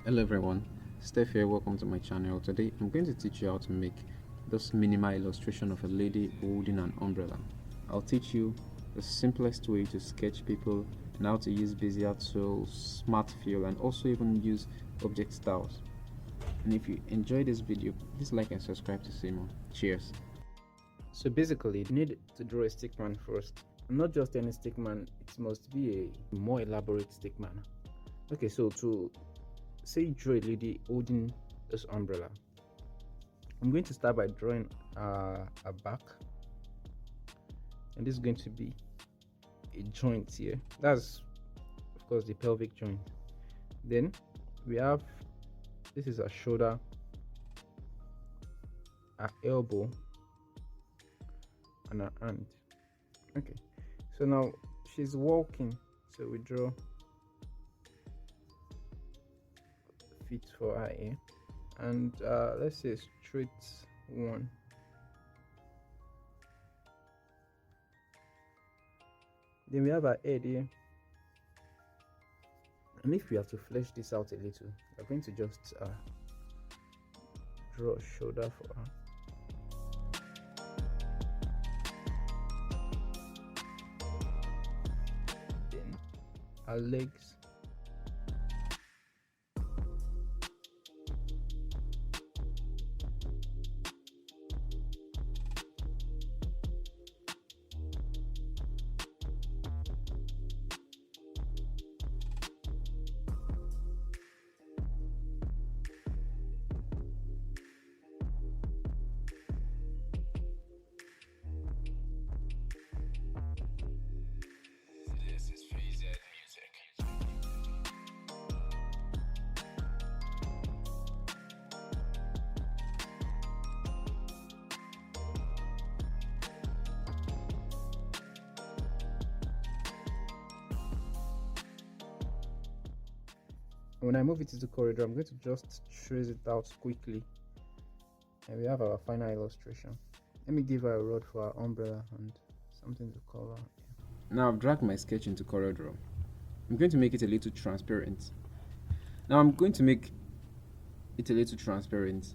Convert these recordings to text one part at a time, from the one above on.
Hello everyone, Steph here. Welcome to my channel. Today I'm going to teach you how to make this minimal illustration of a lady holding an umbrella. I'll teach you the simplest way to sketch people and how to use Bezier tools, smart fill, and also even use object styles. And if you enjoyed this video, please like and subscribe to see more. Cheers. So basically, you need to draw a stickman first. Not just any stickman, it must be a more elaborate stickman. Okay, so to say you draw a lady holding this umbrella, I'm going to start by drawing a back, and this is going to be a joint here. That's of course the pelvic joint. Then we have, this is a shoulder, a elbow, and a hand. Okay, so now she's walking, so we draw feet for her here, and let's say straight one. Then we have our head here, and if we have to flesh this out a little, we're going to just draw a shoulder for her. Then our legs, when I move it into CorelDRAW, I'm going to just trace it out quickly, and we have our final illustration. Let me give her a rod for our umbrella and something to cover. Now I've dragged my sketch into CorelDRAW. I'm going to make it a little transparent. Now I'm going to make it a little transparent.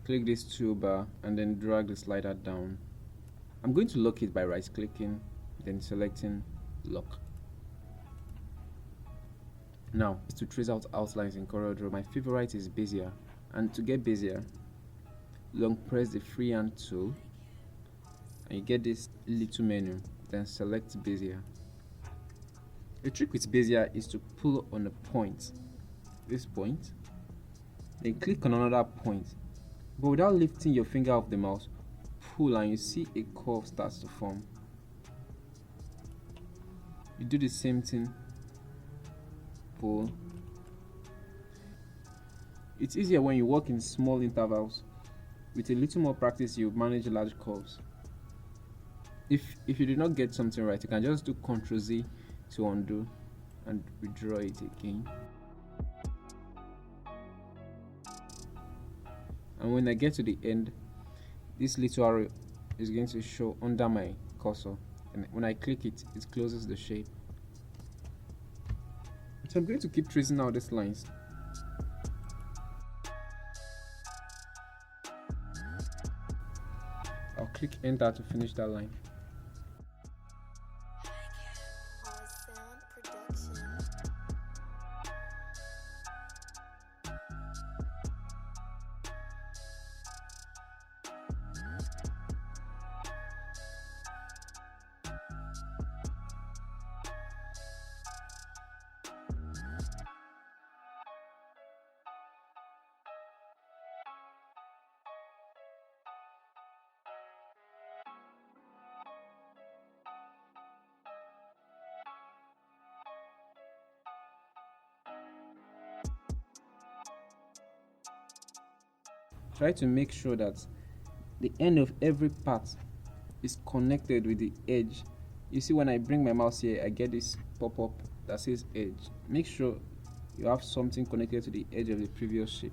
Click this toolbar and then drag the slider down. I'm going to lock it by right clicking, then selecting lock. Now, to trace out outlines in CorelDRAW, my favorite is Bezier, and to get Bezier, long press the freehand tool and you get this little menu, then select Bezier. The trick with Bezier is to pull on a point, this point, then click on another point, but without lifting your finger off the mouse, pull and you see a curve starts to form. You do the same thing, pull. It's easier when you work in small intervals. With a little more practice, you manage large curves. If you do not get something right, you can just do Ctrl+Z to undo and redraw it again. And when I get to the end, this little arrow is going to show under my cursor, and when I click it, it closes the shape. So I'm going to keep tracing out these lines. I'll click enter to finish that line. Try to make sure that the end of every part is connected with the edge. You see, when I bring my mouse here, I get this pop-up that says edge. Make sure you have something connected to the edge of the previous shape.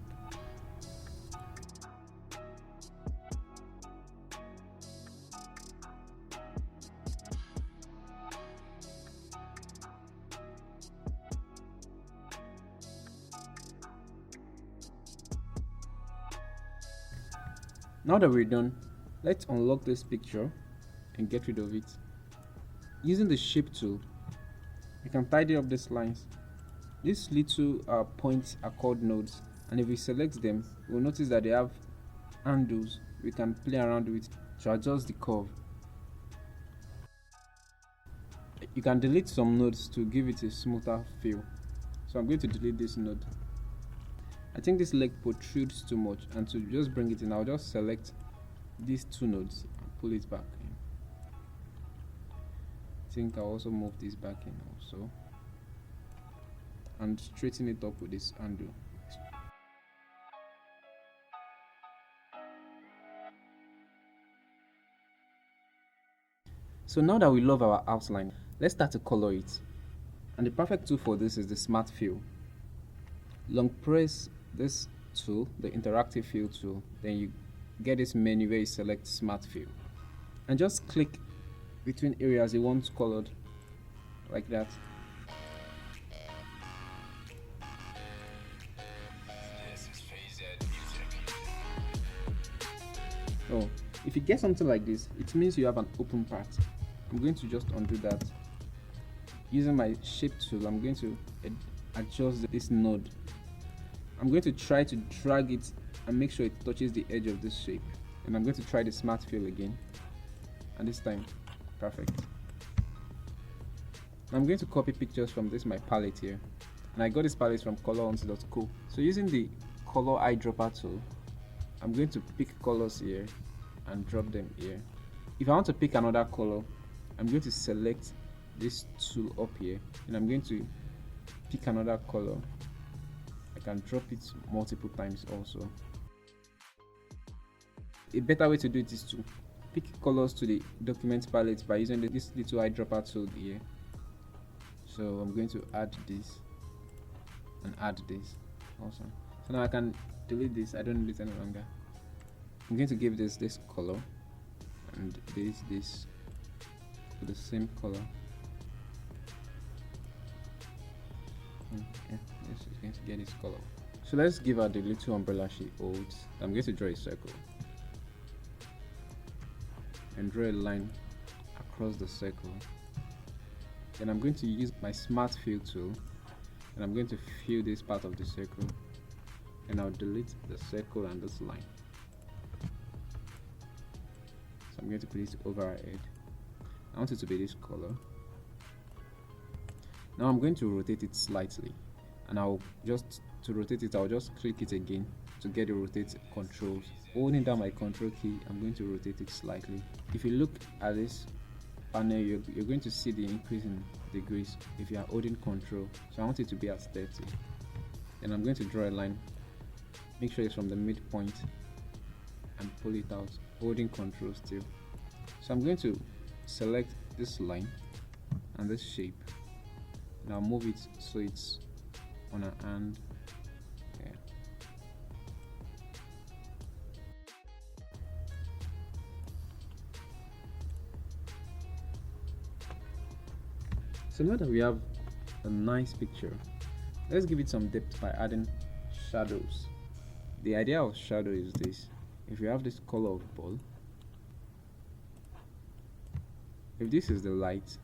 Now that we're done, let's unlock this picture and get rid of it. Using the shape tool, you can tidy up these lines. These little points are called nodes, and if we select them, we'll notice that they have handles we can play around with to adjust the curve. You can delete some nodes to give it a smoother feel. So I'm going to delete this node. I think this leg protrudes too much, and to just bring it in, I'll just select these two nodes and pull it back in. I think I'll also move this back in also and straighten it up with this handle. So now that we love our outline, let's start to color it. And the perfect tool for this is the Smart Fill. Long press this tool, the interactive fill tool, then you get this menu where you select Smart Fill. And just click between areas you want colored, like that. Oh, if you get something like this, it means you have an open part. I'm going to just undo that. Using my shape tool, I'm going to adjust this node. I'm going to try to drag it and make sure it touches the edge of this shape. And I'm going to try the Smart Fill again. And this time, perfect. I'm going to copy pictures from my palette here. And I got this palette from CorelDRAW. So using the color eyedropper tool, I'm going to pick colors here and drop them here. If I want to pick another color, I'm going to select this tool up here, and I'm going to pick another color. I can drop it multiple times also. A better way to do it is to pick colors to the document palette by using this little eyedropper tool here. So I'm going to add this and add this also. So now I can delete this. I don't need it any longer. I'm going to give this color and this to the same color. Okay, this is going to get this color. So let's give her the little umbrella she holds. I'm going to draw a circle and draw a line across the circle. Then I'm going to use my Smart Fill tool, and I'm going to fill this part of the circle, and I'll delete the circle and this line. So I'm going to put it over our head. I want it to be this color. Now I'm going to rotate it slightly, and I'll just click it again to get the rotate controls. Holding down my control key, I'm going to rotate it slightly. If you look at this panel, you're going to see the increase in degrees if you are holding control. So I want it to be at 30. Then I'm going to draw a line, make sure it's from the midpoint, and pull it out, holding control still. So I'm going to select this line and this shape, and I'll move it so it's on a hand. Yeah. So now that we have a nice picture, let's give it some depth by adding shadows. The idea of shadow is this: if you have this color of ball, if this is the light,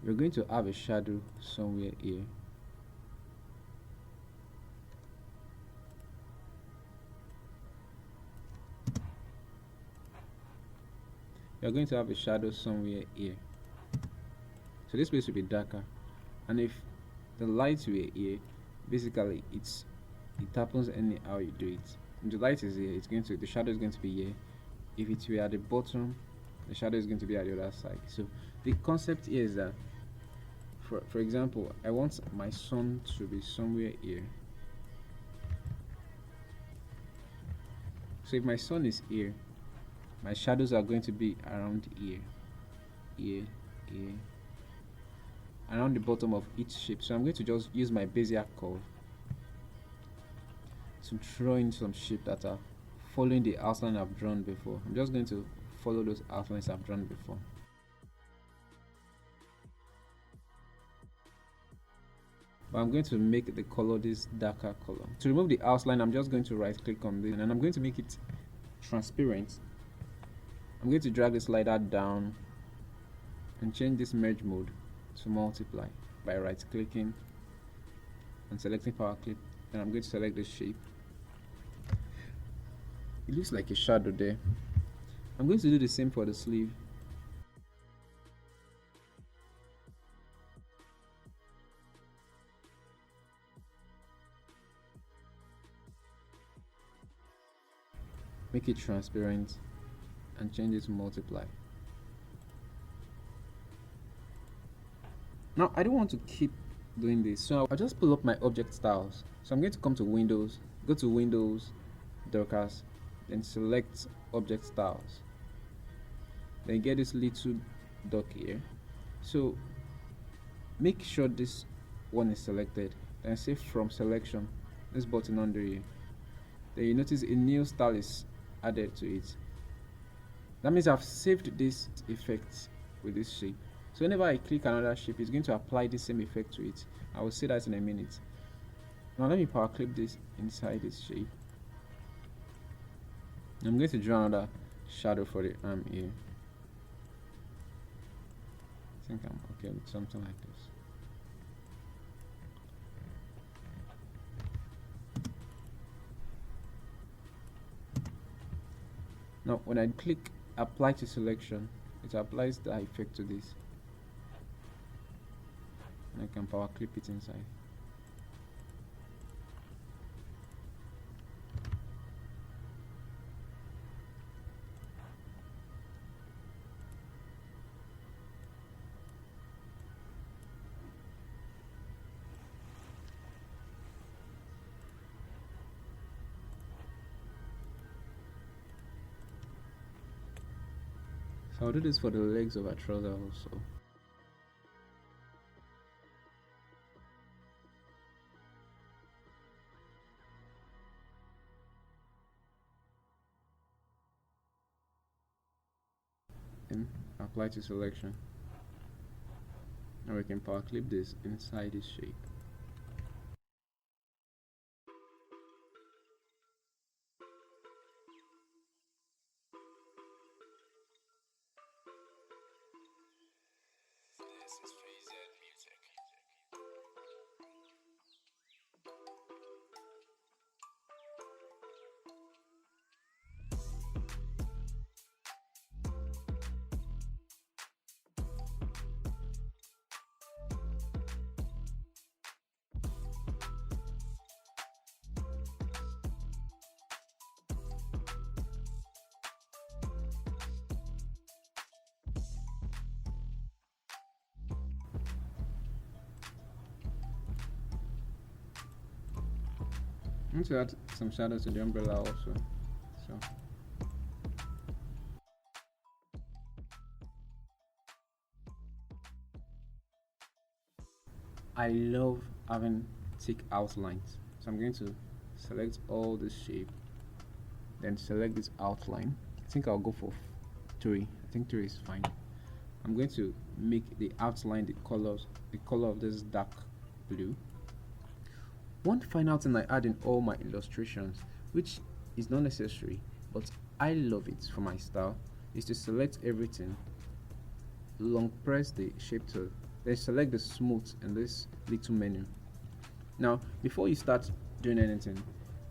we're going to have a shadow somewhere here. You're going to have a shadow somewhere here. So this place will be darker, and if the lights were here, basically it happens anyhow you do it. If the light is here, the shadow is going to be here. If it were at the bottom, the shadow is going to be at the other side. So the concept here is that, for example, I want my sun to be somewhere here. So if my sun is here, my shadows are going to be around here, around the bottom of each shape. So I'm going to just use my Bezier curve to draw in some shape that are following the outline I've drawn before. I'm just going to follow those outlines I've drawn before. but I'm going to make the color this darker color. To remove the outline, I'm just going to right click on this and I'm going to make it transparent. I'm going to drag the slider down and change this merge mode to multiply by right clicking and selecting power clip. And I'm going to select the shape. It looks like a shadow there. I'm going to do the same for the sleeve. Make it transparent and change it to multiply. Now I don't want to keep doing this, so I'll just pull up my object styles. So I'm going to come to Windows, go to Windows, Dockers, then select object styles. Then get this little dock here. So make sure this one is selected, then say from selection, this button under here. Then you notice a new style is added to it. That means I've saved this effect with this shape. So whenever I click another shape, it's going to apply the same effect to it. I will see that in a minute. Now let me power clip this inside this shape. I'm going to draw another shadow for the arm here. I think I'm okay with something like this. Now when I click apply to selection, it applies the effect to this. And I can power clip it inside. So I'll do this for the legs of our trouser also. Then apply to selection. Now we can power clip this inside this shape. This is Bezier music. I'm going to add some shadows to the umbrella also. So I love having thick outlines. So I'm going to select all this shape, then select this outline. I think I'll go for 3. I think 3 is fine. I'm going to make the outline the color of this dark blue. One final thing I add in all my illustrations, which is not necessary, but I love it for my style, is to select everything, long press the shape tool, then select the smooth in this little menu. Now, before you start doing anything,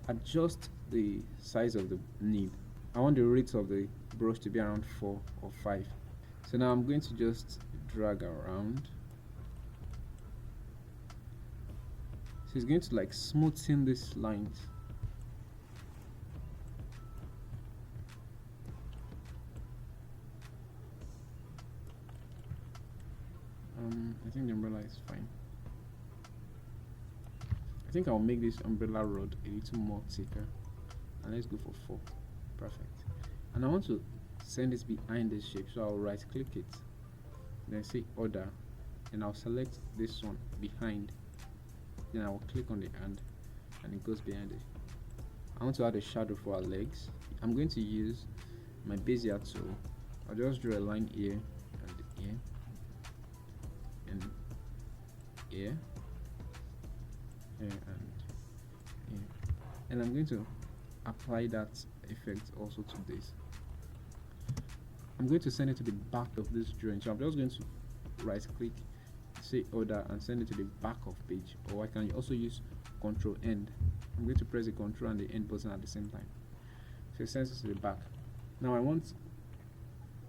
adjust the size of the nib. I want the width of the brush to be around 4 or 5. So now I'm going to just drag around. So it's going to like smoothen these lines. I think the umbrella is fine. I think I'll make this umbrella rod a little more thicker, and let's go for 4. Perfect. And I want to send this behind this shape, so I'll right click it, then say order, and I'll select this one behind, then I'll click on the hand and it goes behind it. I want to add a shadow for our legs. I'm going to use my Bezier tool. I'll just draw a line here and here and here, here and here, and I'm going to apply that effect also to this. I'm going to send it to the back of this drawing, so I'm just going to right click, say order, and send it to the back of page, or I can also use Control End. I'm going to press the Control and the End button at the same time, so it sends it to the back. Now I want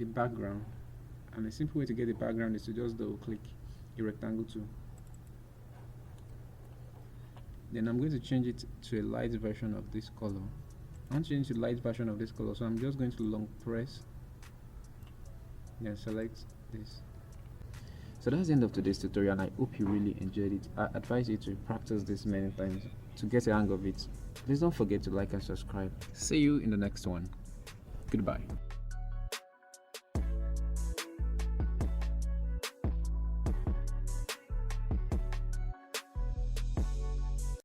a background, and a simple way to get the background is to just double click a rectangle tool. Then I'm going to change it to a light version of this color. I want to change to light version of this color, so I'm just going to long press, then select this. So that's the end of today's tutorial, and I hope you really enjoyed it. I advise you to practice this many times to get a hang of it. Please don't forget to like and subscribe. See you in the next one. Goodbye.